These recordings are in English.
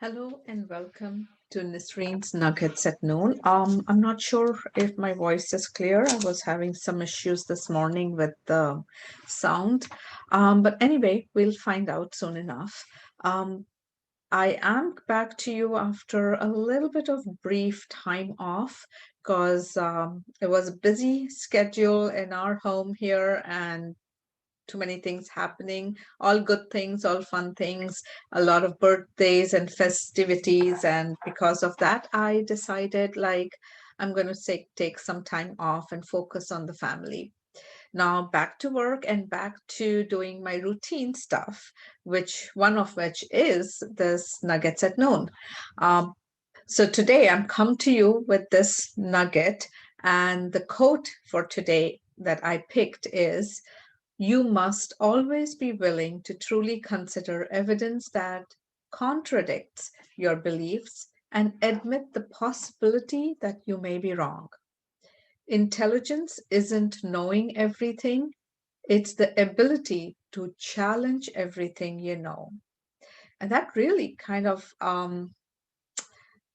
Hello and welcome to Nisreen's Nuggets at Noon. I'm not sure if my voice is clear. I was having some issues this morning with the sound. But anyway, we'll find out soon enough. Um, I am back to you after a little bit of brief time off because it was a busy schedule in our home here, and too many things happening, all good things, all fun things, a lot of birthdays and festivities. And because of that, I decided like I'm going to take some time off and focus on the family. Now back to work and back to doing my routine stuff, which one of which is this Nuggets at Noon. Um, so today I'm come to you with this nugget, and the quote for today that I picked is, you must always be willing to truly consider evidence that contradicts your beliefs and admit the possibility that you may be wrong. Intelligence isn't knowing everything, it's the ability to challenge everything you know. And that really kind of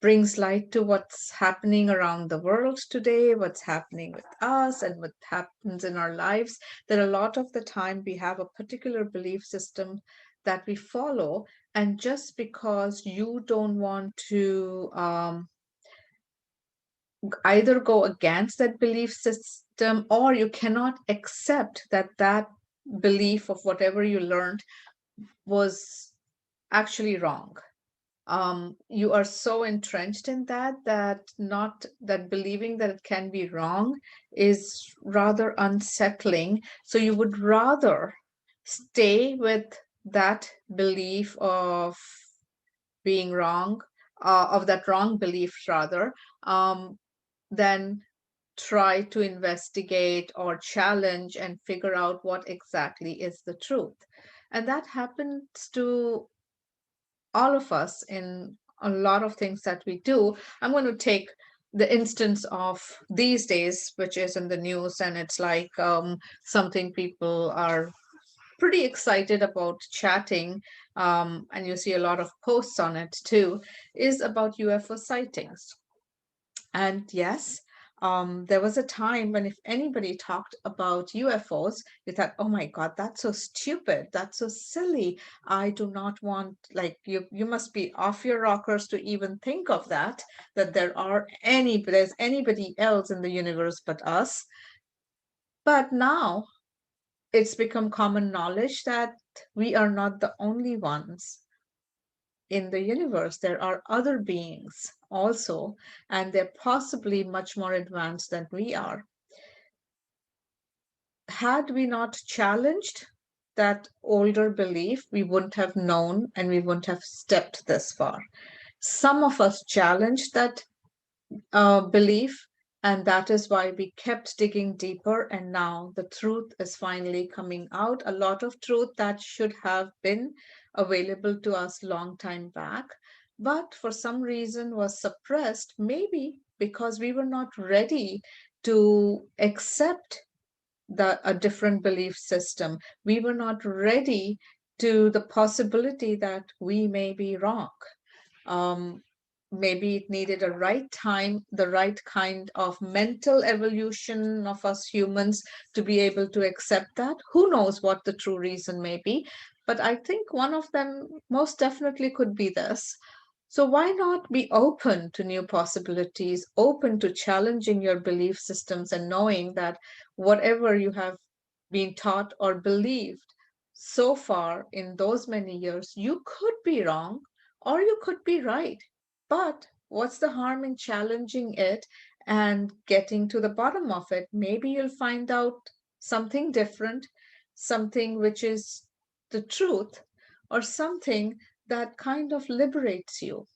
brings light to what's happening around the world today, what's happening with us, and what happens in our lives. That a lot of the time we have a particular belief system that we follow, and just because you don't want to either go against that belief system, or you cannot accept that that belief of whatever you learned was actually wrong, you are so entrenched in that not that believing that it can be wrong is rather unsettling. So you would rather stay with that belief of being wrong, of that wrong belief rather, um, than try to investigate or challenge and figure out what exactly is the truth. And that happens to all of us in a lot of things that we do. I'm going to take the instance of these days, which is in the news, and it's like something people are pretty excited about chatting, and you see a lot of posts on it too, is about UFO sightings. And yes, there was a time when if anybody talked about UFOs, you thought, oh my God, that's so stupid. That's so silly. I do not want, like, you must be off your rockers to even think of that, that there's anybody else in the universe but us. But now it's become common knowledge that we are not the only ones in the universe. There are other beings also, and they're possibly much more advanced than we are. Had we not challenged that older belief, we wouldn't have known and we wouldn't have stepped this far. Some of us challenged that belief, and that is why we kept digging deeper. And now the truth is finally coming out. A lot of truth that should have been available to us long time back, but for some reason was suppressed, maybe because we were not ready to accept a different belief system. We were not ready to the possibility that we may be wrong. Um, Maybe it needed a right time, the right kind of mental evolution of us humans to be able to accept that. Who knows what the true reason may be? But I think one of them most definitely could be this. So why not be open to new possibilities, open to challenging your belief systems and knowing that whatever you have been taught or believed so far in those many years, you could be wrong or you could be right. But what's the harm in challenging it and getting to the bottom of it? Maybe you'll find out something different, something which is the truth, or something that kind of liberates you.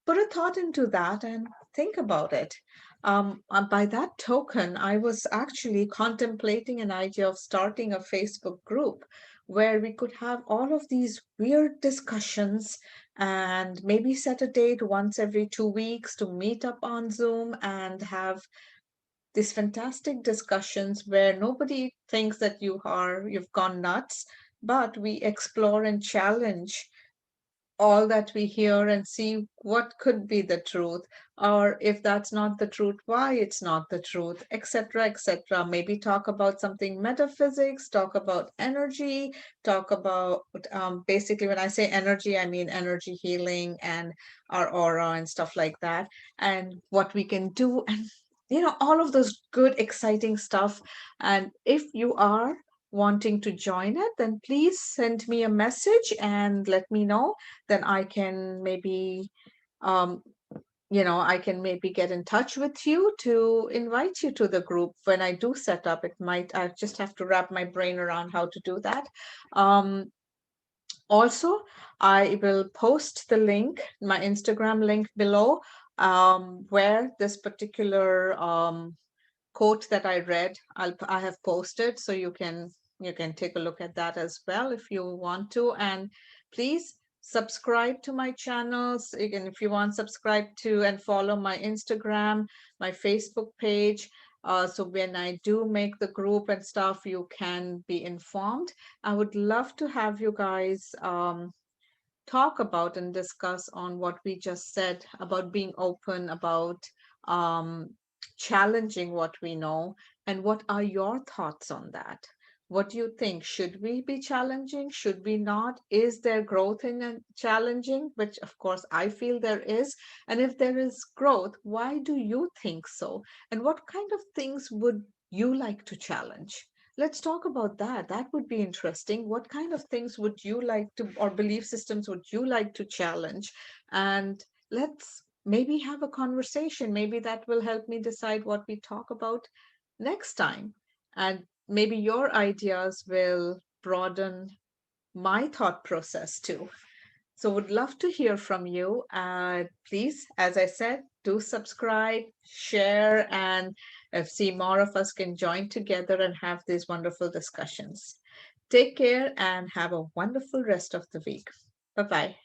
Put a thought into that and think about it. By that token, I was actually contemplating an idea of starting a Facebook group where we could have all of these weird discussions and maybe set a date once every 2 weeks to meet up on Zoom and have these fantastic discussions where nobody thinks that you've gone nuts, but we explore and challenge all that we hear and see what could be the truth, or if that's not the truth, why it's not the truth, etc., etc. Maybe talk about something metaphysics, talk about energy, talk about basically, when I say energy, I mean energy healing and our aura and stuff like that, and what we can do, and all of those good, exciting stuff. And if you are wanting to join it, then please send me a message and let me know. Then um, I can maybe get in touch with you to invite you to the group when I do set up. I just have to wrap my brain around how to do that. Um, Also, I will post the link, my Instagram link below, where this particular quote that I read, I have posted, so you can take a look at that as well if you want to. And please subscribe to my channels. Again, if you want, subscribe to and follow my Instagram, my Facebook page. So when I do make the group and stuff, you can be informed. I would love to have you guys talk about and discuss on what we just said about being open, about um, challenging what we know, and what are your thoughts on that? What do you think? Should we be challenging? Should we not? Is there growth in challenging? Which, of course, I feel there is. And if there is growth, why do you think so? And what kind of things would you like to challenge? Let's talk about that. That would be interesting. What kind of things would you like to, or belief systems would you like to challenge? And let's maybe have a conversation. Maybe that will help me decide what we talk about next time. And maybe your ideas will broaden my thought process too. So would love to hear from you. Please, as I said, do subscribe, share, and see more of us can join together and have these wonderful discussions. Take care and have a wonderful rest of the week. Bye bye.